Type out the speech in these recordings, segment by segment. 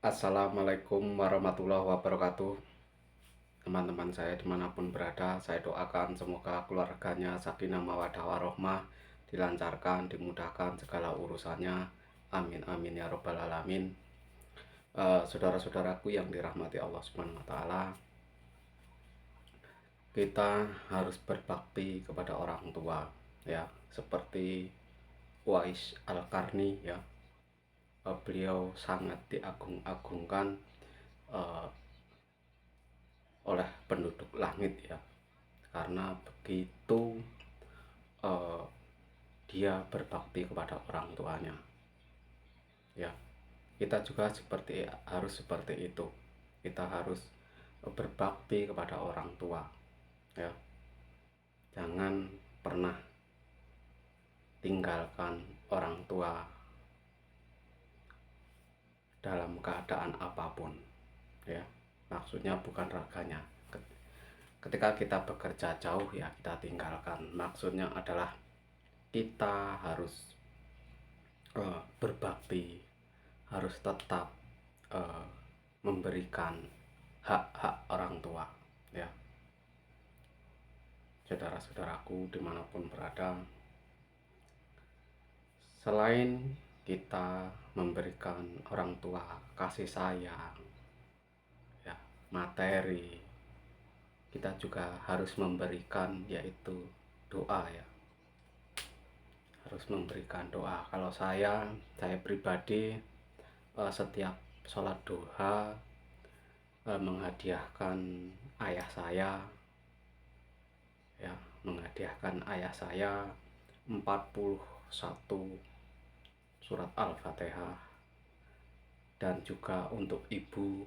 Assalamualaikum warahmatullahi wabarakatuh. Teman-teman saya dimanapun berada, saya doakan semoga keluarganya sakinah mawaddah warohmah, dilancarkan, dimudahkan segala urusannya. Amin amin ya robbal alamin. Saudara-saudaraku yang dirahmati Allah Subhanahu wa taala, kita harus berbakti kepada orang tua, ya, seperti Uwais Al-Qarni, ya. Beliau sangat diagung-agungkan eh, oleh penduduk langit, ya, karena begitu eh, dia berbakti kepada orang tuanya, ya. Kita juga harus seperti itu. Kita harus berbakti kepada orang tua, ya. Jangan pernah tinggalkan orang tua dalam keadaan apapun, ya. Maksudnya bukan raganya. Ketika kita bekerja jauh, ya, kita tinggalkan. Maksudnya adalah kita harus berbakti, harus tetap uh, memberikan hak-hak orang tua, ya. Saudara-saudaraku dimanapun berada, selain kita memberikan orang tua kasih sayang, ya, materi, kita juga harus memberikan, yaitu doa, ya. Harus memberikan doa. Kalau saya pribadi, setiap sholat duha menghadiahkan ayah saya, ya, menghadiahkan ayah saya 41 surat Al-Fatihah, dan juga untuk ibu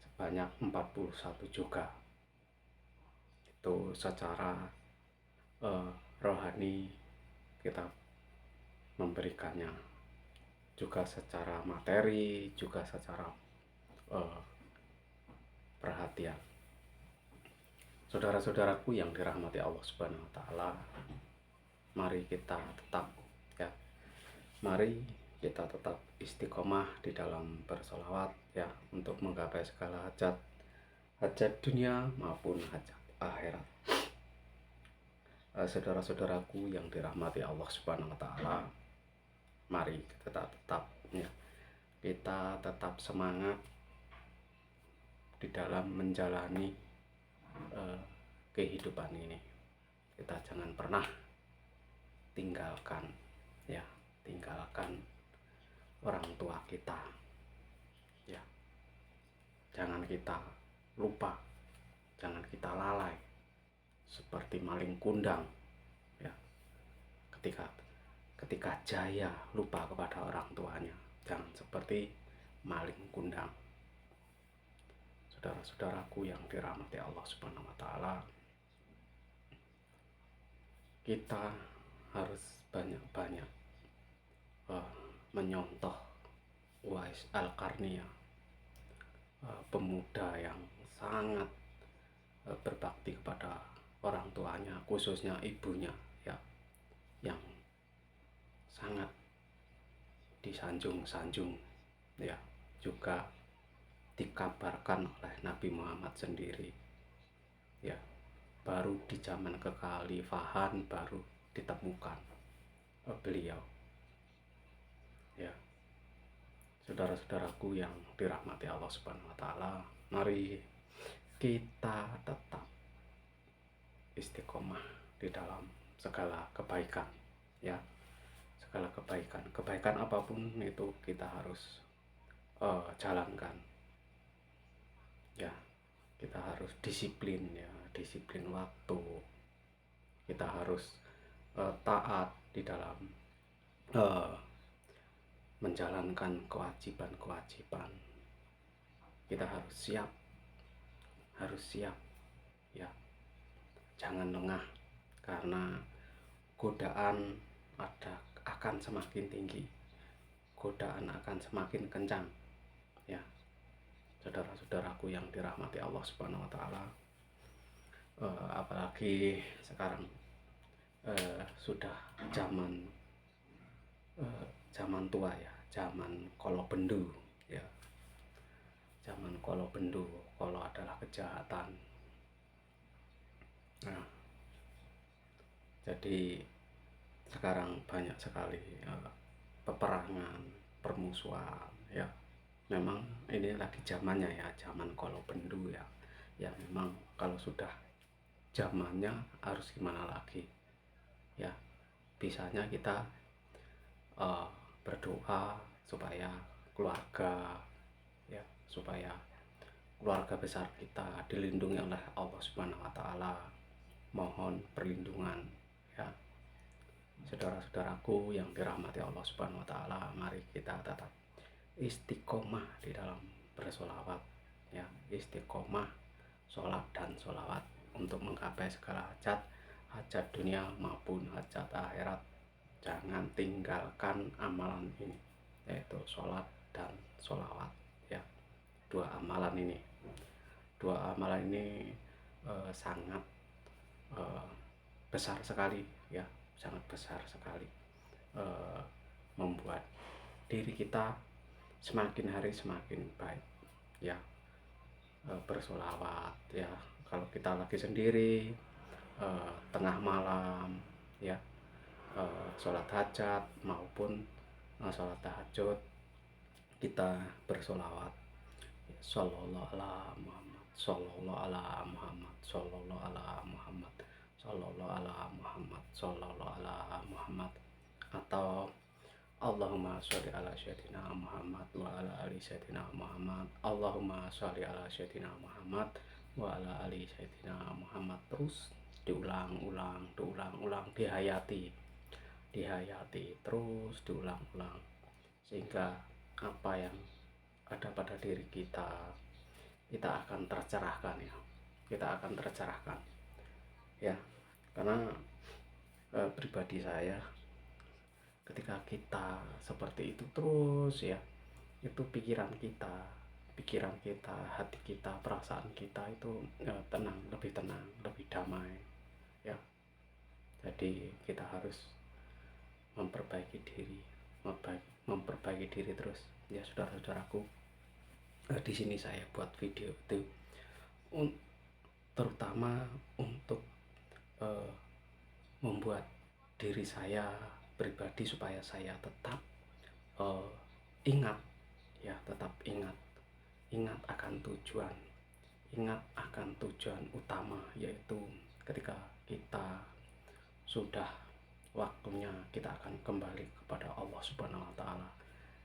sebanyak 41 juga. Itu secara rohani kita memberikannya, juga secara materi, juga secara perhatian. Saudara-saudaraku yang dirahmati Allah Subhanahu wa taala, mari kita tetap, ya, mari kita tetap istiqomah di dalam bersolawat, ya, untuk menggapai segala hajat dunia maupun hajat akhirat. Saudara-saudaraku yang dirahmati Allah Subhanahu wa taala, mari kita tetap, ya, kita tetap semangat di dalam menjalani kehidupan ini. Kita jangan pernah tinggalkan, ya, tinggalkan orang tua kita, ya. Jangan kita lupa, jangan kita lalai seperti maling kundang, ya. Ketika jaya lupa kepada orang tuanya, jangan seperti maling kundang. Saudara-saudaraku yang dirahmati Allah Subhanahu wa taala, kita harus banyak-banyak menyontoh Uwais Al-Qarni, ya, pemuda yang sangat berbakti kepada orang tuanya, khususnya ibunya, ya, yang sangat disanjung-sanjung, ya. Juga dikabarkan oleh Nabi Muhammad sendiri, ya, baru di zaman kekhalifahan baru ditemukan beliau, ya. Saudara-saudaraku yang dirahmati Allah Subhanahu wa taala, mari kita tetap istiqomah di dalam segala kebaikan, ya. Segala kebaikan apapun itu kita harus jalankan, ya. Kita harus disiplin, ya, disiplin waktu. Kita harus taat di dalam menjalankan kewajiban-kewajiban. Kita harus siap, ya. Jangan lengah, karena godaan akan semakin tinggi, godaan akan semakin kencang, ya. Saudara-saudaraku yang dirahmati Allah Subhanahu wa taala, apalagi sekarang sudah zaman tua, ya, zaman kolobendu, zaman kolo bendu, kolo adalah kejahatan. Nah, jadi sekarang banyak sekali peperangan, permusuhan ya. Memang ini lagi zamannya ya, zaman kolo bendu ya. Ya memang kalau sudah zamannya harus gimana lagi ya. Bisanya kita berdoa supaya keluarga ya, supaya keluarga besar kita dilindungi oleh Allah Subhanahu wa taala. Mohon perlindungan ya. Saudara-saudaraku yang dirahmati Allah Subhanahu wa taala, mari kita tetap istiqomah di dalam bersolawat ya, istiqomah sholat dan sholawat untuk menggapai segala hajat, hajat dunia maupun hajat akhirat. Jangan tinggalkan amalan ini, yaitu sholat dan sholawat ya. Dua amalan ini sangat besar sekali ya, sangat besar sekali, membuat diri kita semakin hari semakin baik ya. Bersolawat ya, kalau kita lagi sendiri, tengah malam ya, sholat hajat maupun sholat tahajud, kita bersolawat Sallallahu ala Muhammad, Sallallahu ala Muhammad, Sallallahu ala Muhammad, Sallallahu ala Muhammad, Sallallahu ala Muhammad, atau Allahumma sholli ala sayyidina Muhammad wa ala ali sayyidina Muhammad, Allahumma sholli ala sayyidina Muhammad wa ala ali sayyidina Muhammad. Terus diulang-ulang, dihayati terus, diulang-ulang, sehingga apa yang ada pada diri kita akan tercerahkan ya, ya. Karena pribadi saya, ketika kita seperti itu terus ya, itu pikiran kita, hati kita, perasaan kita itu tenang, lebih damai ya. Jadi kita harus memperbaiki diri terus ya, saudara-saudaraku. Di sini saya buat video itu terutama untuk membuat diri saya pribadi supaya saya tetap ingat akan tujuan utama, yaitu ketika kita sudah waktunya kita akan kembali kepada Allah Subhanahu wa taala,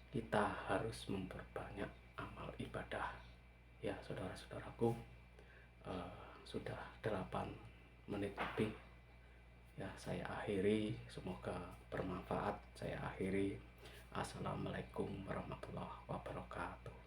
kita harus memperbanyak amal ibadah ya, saudara-saudaraku. Sudah 8 menit lebih ya, saya akhiri, semoga bermanfaat. Saya akhiri. Assalamualaikum warahmatullahi wabarakatuh.